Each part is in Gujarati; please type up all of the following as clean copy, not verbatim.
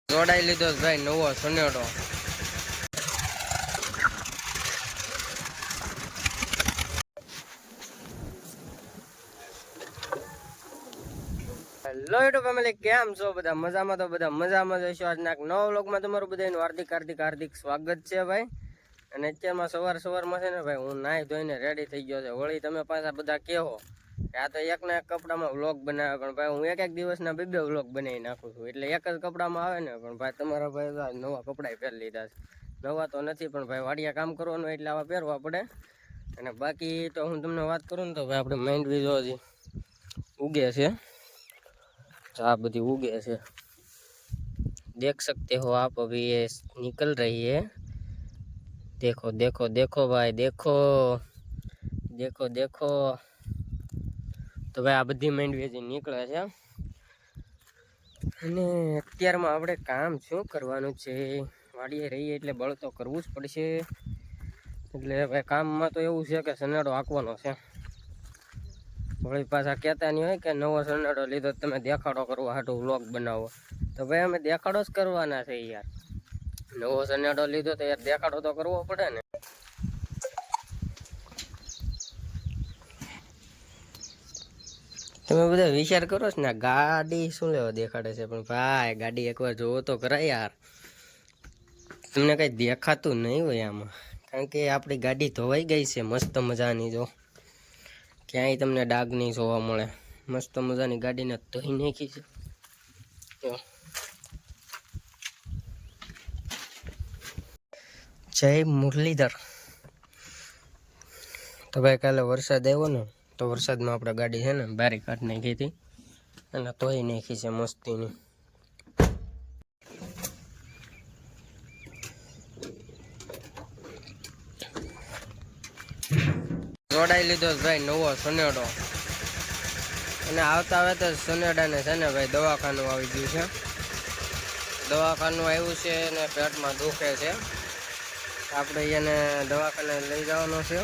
જોડાઈ લીધો ભાઈ નવો સનેડો. હેલો યુટ્યુબ ફેમિલી, કેમ છો બધા? મજામાં? તો બધા મજામાં જ હશો. આજના નવા વ્લોગમાં તમારું બધાનું હાર્દિક સ્વાગત છે ભાઈ. અને અત્યારમાં સવારમાં છે ને ભાઈ, હું નાહી ધોઈને રેડી થઈ ગયો છે. વળી તમે પાછા બધા કહો કે આ તો એકના એક કપડામાં વ્લોગ બનાવે, પણ ભાઈ હું એક દિવસના બે વ્લોગ બનાવી નાખું છું. એટલે એક જ કપડામાં આવે ને, પણ ભાઈ તમારા ભાઈ નવા કપડા પહેરી લીધા છે. નવા તો નથી, પણ ભાઈ વાડિયા કામ કરવાનું એટલે આવા પહેરવા પડે. અને બાકી તો હું તમને વાત કરું ને તો ભાઈ આપણે માંડવી જો હજી ઉગે છે. આ बધી उगे છે, देख सकते हो आप। अभी ये निकल रही है। देखो देखो देखो भाई, देखो देखो देखो। તો ભાઈ આ બધી માંડવી હજી નીકળે છે. અને અત્યારમાં આપણે કામ શું કરવાનું છે? વાડીએ રહીએ એટલે બળ તો કરવું જ પડશે. એટલે ભાઈ કામમાં તો એવું છે કે સનેડો હાંકવાનો છે. વળી પાછા કહેતા નહીં હોય કે નવો સનેડો લીધો તમે દેખાડો કરવા હાટું વ્લોગ બનાવો. તો ભાઈ અમે દેખાડો જ કરવાના છે યાર. નવો સનેડો લીધો તો યાર દેખાડો તો કરવો પડે ને. તમે બધા વિચાર કરો છો ને, ગાડી શું લેવા દેખાડે છે? પણ ભાઈ ગાડી એકવાર જોવો તો કરાય યાર. તમને કઈ દેખાતું નહીં હોય આમાં, કારણ કે આપણી ગાડી ધોવાઈ ગઈ છે મસ્ત મજાની. જો ક્યાંય તમને ડાઘ નહીં જોવા મળે. મસ્ત મજાની ગાડીને ધોઈ નાખી છે. જય મુરલીધર. તો ભાઈ કાલે વરસાદ આવ્યો ને, તો વરસાદમાં આપણે ગાડી છે ને બારી કાઢી નાખી હતી અને ધોઈ નાખી છે મસ્તીની. જોડાઈ લીધો ભાઈ નવો સનેડો. અને આવતા આવે તો સનેડાને છે ને ભાઈ દવાખાનું આવી ગયું છે. દવાખાનું આવ્યું છે ને પેટમાં દુખે છે. આપણે એને દવાખાને લઈ જવાનો છે.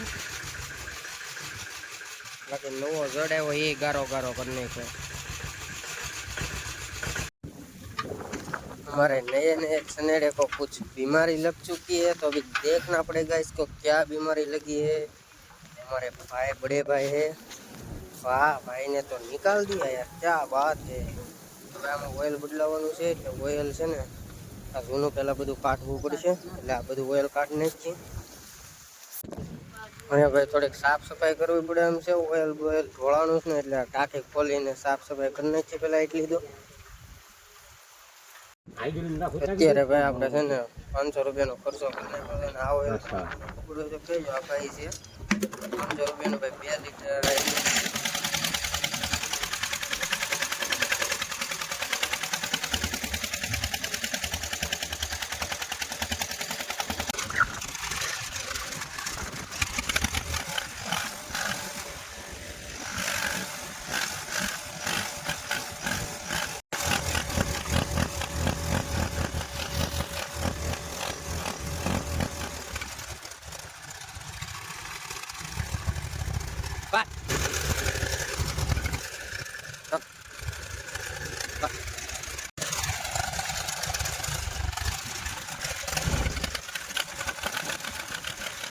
બાકી નવો જડાવ્યો એ ગારો કરી નાખ્યો. हमारे नए नए सनेडे को कुछ बीमारी लग चुकी है, तो अभी देखना पड़ेगा इसको क्या बीमारी लगी है। हमारे भाई बड़े भाई है, वाह भाई ने तो निकाल दिया यार, क्या बात है। હવે આમાં ઓઇલ બદલાવવાનું છે એટલે ઓઇલ છે ને આ જૂનું પહેલાં બધું કાઢવું પડશે. એટલે આ બધું ઓઇલ કાઢી નાખીએ. અને ભાઈ થોડીક સાફ સફાઈ કરવી પડે એમ છે. ઓઇલ ઢોળાનું છે ને, એટલે ટાંકી ખોલીને સાફ સફાઈ કરી નાખીએ પહેલાં એટલી દો. અત્યારે ભાઈ આપણે છે ને 500 રૂપિયાનો ખર્ચો કરી નાખ્યો છે. આ ઓઇલ પૂરો તો કહેજો આ ભાઈ છે 500 રૂપિયાનો ભાઈ 2 લીટર.